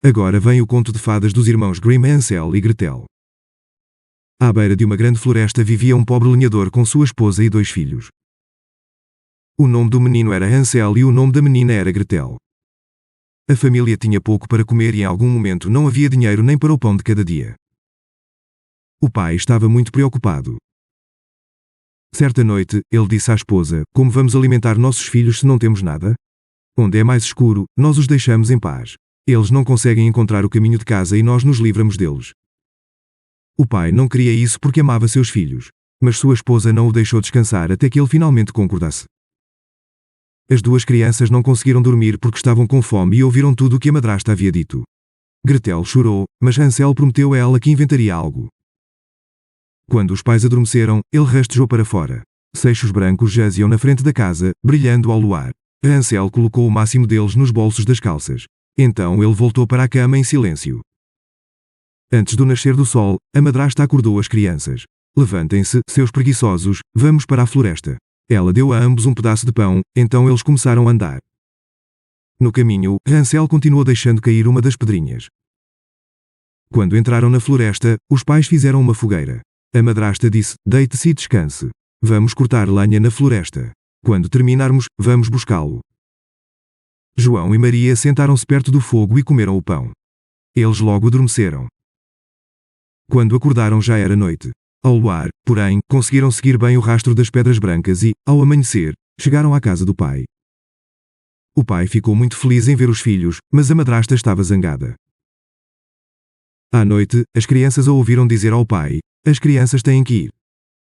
Agora vem o conto de fadas dos irmãos Grimm, Hansel e Gretel. À beira de uma grande floresta vivia um pobre lenhador com sua esposa e 2 filhos. O nome do menino era Hansel e o nome da menina era Gretel. A família tinha pouco para comer e em algum momento não havia dinheiro nem para o pão de cada dia. O pai estava muito preocupado. Certa noite, ele disse à esposa: "Como vamos alimentar nossos filhos se não temos nada? Onde é mais escuro, nós os deixamos em paz. Eles não conseguem encontrar o caminho de casa e nós nos livramos deles." O pai não queria isso porque amava seus filhos, mas sua esposa não o deixou descansar até que ele finalmente concordasse. As 2 crianças não conseguiram dormir porque estavam com fome e ouviram tudo o que a madrasta havia dito. Gretel chorou, mas Hansel prometeu a ela que inventaria algo. Quando os pais adormeceram, ele rastejou para fora. Seixos brancos jaziam na frente da casa, brilhando ao luar. Hansel colocou o máximo deles nos bolsos das calças. Então ele voltou para a cama em silêncio. Antes do nascer do sol, a madrasta acordou as crianças. "Levantem-se, seus preguiçosos, vamos para a floresta." Ela deu a ambos um pedaço de pão, então eles começaram a andar. No caminho, Hansel continuou deixando cair uma das pedrinhas. Quando entraram na floresta, os pais fizeram uma fogueira. A madrasta disse: "Deite-se e descanse. Vamos cortar lenha na floresta. Quando terminarmos, vamos buscá-lo." João e Maria sentaram-se perto do fogo e comeram o pão. Eles logo adormeceram. Quando acordaram já era noite. Ao luar, porém, conseguiram seguir bem o rastro das pedras brancas e, ao amanhecer, chegaram à casa do pai. O pai ficou muito feliz em ver os filhos, mas a madrasta estava zangada. À noite, as crianças a ouviram dizer ao pai: "As crianças têm que ir.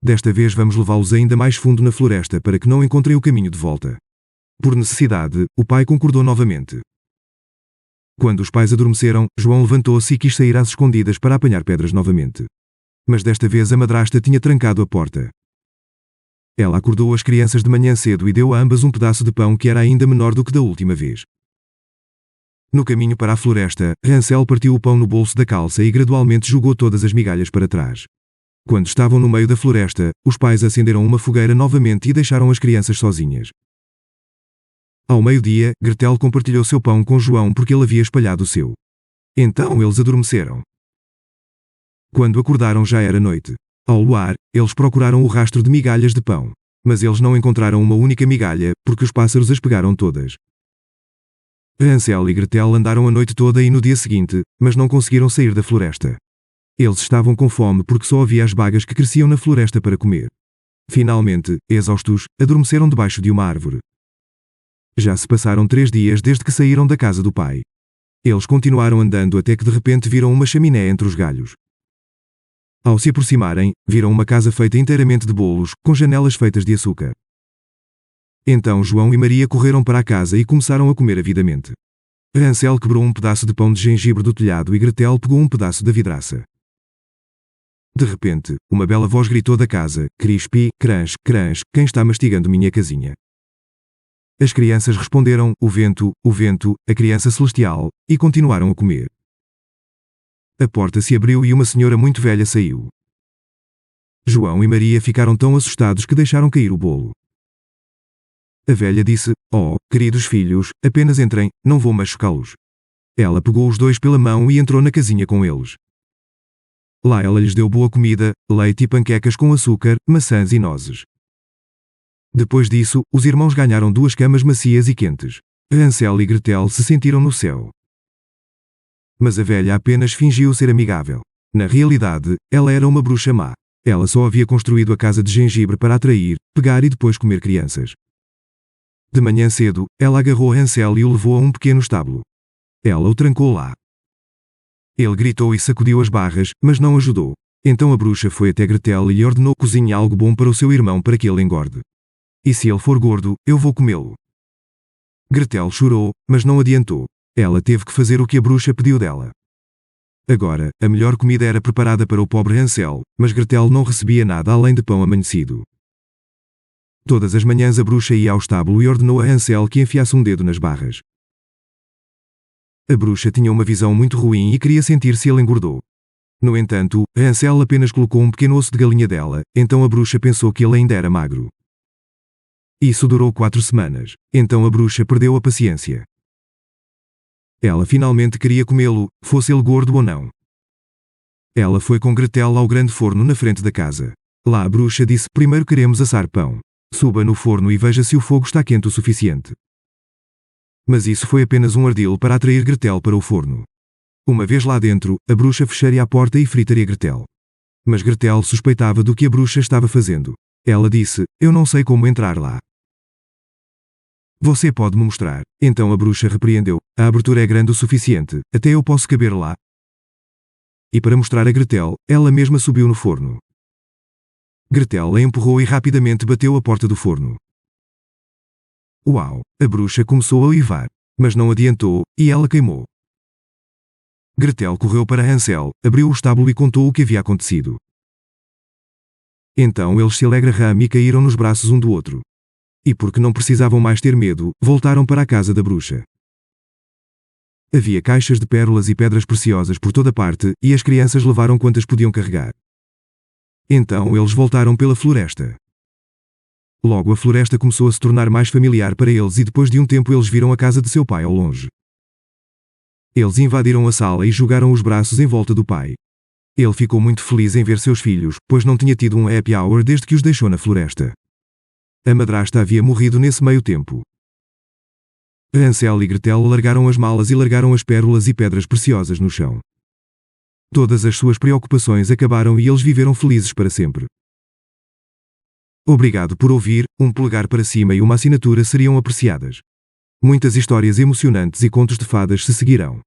Desta vez vamos levá-los ainda mais fundo na floresta para que não encontrem o caminho de volta." Por necessidade, o pai concordou novamente. Quando os pais adormeceram, João levantou-se e quis sair às escondidas para apanhar pedras novamente. Mas desta vez a madrasta tinha trancado a porta. Ela acordou as crianças de manhã cedo e deu a ambas um pedaço de pão que era ainda menor do que da última vez. No caminho para a floresta, Hansel partiu o pão no bolso da calça e gradualmente jogou todas as migalhas para trás. Quando estavam no meio da floresta, os pais acenderam uma fogueira novamente e deixaram as crianças sozinhas. Ao meio-dia, Gretel compartilhou seu pão com João porque ele havia espalhado o seu. Então eles adormeceram. Quando acordaram já era noite. Ao luar, eles procuraram o rastro de migalhas de pão. Mas eles não encontraram uma única migalha, porque os pássaros as pegaram todas. Hansel e Gretel andaram a noite toda e no dia seguinte, mas não conseguiram sair da floresta. Eles estavam com fome porque só havia as bagas que cresciam na floresta para comer. Finalmente, exaustos, adormeceram debaixo de uma árvore. Já se passaram 3 dias desde que saíram da casa do pai. Eles continuaram andando até que de repente viram uma chaminé entre os galhos. Ao se aproximarem, viram uma casa feita inteiramente de bolos, com janelas feitas de açúcar. Então João e Maria correram para a casa e começaram a comer avidamente. Hansel quebrou um pedaço de pão de gengibre do telhado e Gretel pegou um pedaço da vidraça. De repente, uma bela voz gritou da casa: "Crispi, crunch, crunch, quem está mastigando minha casinha?" As crianças responderam: o vento, a criança celestial", e continuaram a comer. A porta se abriu e uma senhora muito velha saiu. João e Maria ficaram tão assustados que deixaram cair o bolo. A velha disse: "Oh, queridos filhos, apenas entrem, não vou machucá-los." Ela pegou os 2 pela mão e entrou na casinha com eles. Lá ela lhes deu boa comida, leite e panquecas com açúcar, maçãs e nozes. Depois disso, os irmãos ganharam 2 camas macias e quentes. Hansel e Gretel se sentiram no céu. Mas a velha apenas fingiu ser amigável. Na realidade, ela era uma bruxa má. Ela só havia construído a casa de gengibre para atrair, pegar e depois comer crianças. De manhã cedo, ela agarrou Hansel e o levou a um pequeno estábulo. Ela o trancou lá. Ele gritou e sacudiu as barras, mas não ajudou. Então a bruxa foi até Gretel e lhe ordenou: "Cozinhe algo bom para o seu irmão para que ele engorde. E se ele for gordo, eu vou comê-lo." Gretel chorou, mas não adiantou. Ela teve que fazer o que a bruxa pediu dela. Agora, a melhor comida era preparada para o pobre Hansel, mas Gretel não recebia nada além de pão amanhecido. Todas as manhãs a bruxa ia ao estábulo e ordenou a Hansel que enfiasse um dedo nas barras. A bruxa tinha uma visão muito ruim e queria sentir se ele engordou. No entanto, Hansel apenas colocou um pequeno osso de galinha dela, então a bruxa pensou que ele ainda era magro. Isso durou 4 semanas. Então a bruxa perdeu a paciência. Ela finalmente queria comê-lo, fosse ele gordo ou não. Ela foi com Gretel ao grande forno na frente da casa. Lá a bruxa disse: primeiro queremos assar pão. Suba no forno e veja se o fogo está quente o suficiente. Mas isso foi apenas um ardil para atrair Gretel para o forno. Uma vez lá dentro, a bruxa fecharia a porta e fritaria Gretel. Mas Gretel suspeitava do que a bruxa estava fazendo. Ela disse: eu não sei como entrar lá. Você pode me mostrar. Então a bruxa repreendeu: a abertura é grande o suficiente, até eu posso caber lá. E para mostrar a Gretel, ela mesma subiu no forno. Gretel a empurrou e rapidamente bateu a porta do forno. Uau! A bruxa começou a uivar. Mas não adiantou, e ela queimou. Gretel correu para Hansel, abriu o estábulo e contou o que havia acontecido. Então eles se alegraram e caíram nos braços um do outro. E porque não precisavam mais ter medo, voltaram para a casa da bruxa. Havia caixas de pérolas e pedras preciosas por toda parte, e as crianças levaram quantas podiam carregar. Então eles voltaram pela floresta. Logo a floresta começou a se tornar mais familiar para eles e depois de um tempo eles viram a casa de seu pai ao longe. Eles invadiram a sala e jogaram os braços em volta do pai. Ele ficou muito feliz em ver seus filhos, pois não tinha tido um happy hour desde que os deixou na floresta. A madrasta havia morrido nesse meio tempo. Hansel e Gretel largaram as malas e largaram as pérolas e pedras preciosas no chão. Todas as suas preocupações acabaram e eles viveram felizes para sempre. Obrigado por ouvir, um polegar para cima e uma assinatura seriam apreciadas. Muitas histórias emocionantes e contos de fadas se seguirão.